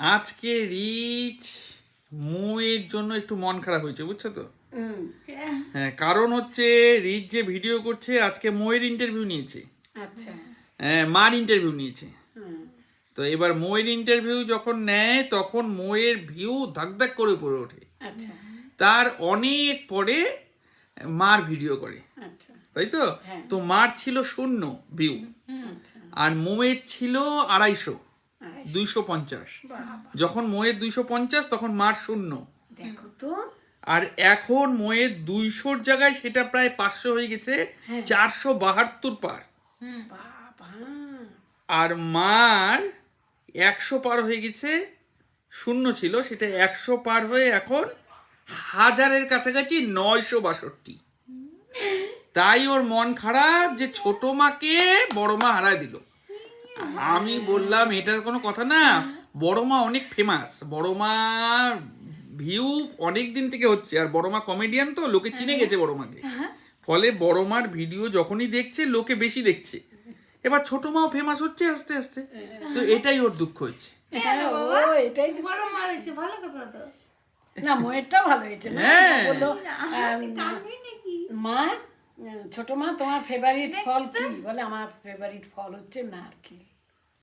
আজকে রিচ মোয়ের জন্য একটু মন খারাপ হয়েছে, বুঝছো তো? হ্যাঁ, কারণ হচ্ছে রিচ যে ভিডিও করছে আজকে মোয়ের ইন্টারভিউ নিয়েছে। আচ্ছা। হ্যাঁ, মার ইন্টারভিউ নিয়েছে। তো এবার মোয়ের ইন্টারভিউ যখন নেয় তখন মোয়ের ভিউ ধাক ধাক করে উপরে ওঠে। আচ্ছা। তার অনেক পরে মার ভিডিও করে, আচ্ছা। তাই তো? তো মার ছিল 0 ভিউ, আর মোয়ের ছিল 250, 250। যখন মোয়ের 250 তখন মার 0। দেখো তো। আর এখন মোয়ের 200-র জায়গায় সেটা প্রায় 500 হয়ে গেছে, 472 পার। বাবা। আর মার 100 পার হয়ে গেছে, 0 ছিল সেটা 100 পার হয়ে এখন 1000-এর কাছাকাছি 962। তাই ওর মন খারাপ যে ছোট মাকে বড় মা হারায় দিল। আমি বললাম এটা কোনো কথা না, বড় মা অনেক ফেমাস, বড় মা ভিউ অনেক দিন থেকে হচ্ছে, আর বড় মা কমেডিয়ান তো লোকে চিনে গেছে বড় মাকে, ফলে বড় মার ভিডিও যখনই দেখছে লোকে বেশি দেখছে। এবার ছোট মাও ফেমাস হচ্ছে আস্তে আস্তে, তো এটাই ওর দুঃখ হয়েছে। এটাই বড় মার হয়েছে, ভালো কথা তো। না, মোয়েরটা ভালো হয়েছে না? বললো মা, ছোট মা তোমার ফেভারিট ফল কি? বলে আমার ফেভারিট ফল হচ্ছে নারকেল।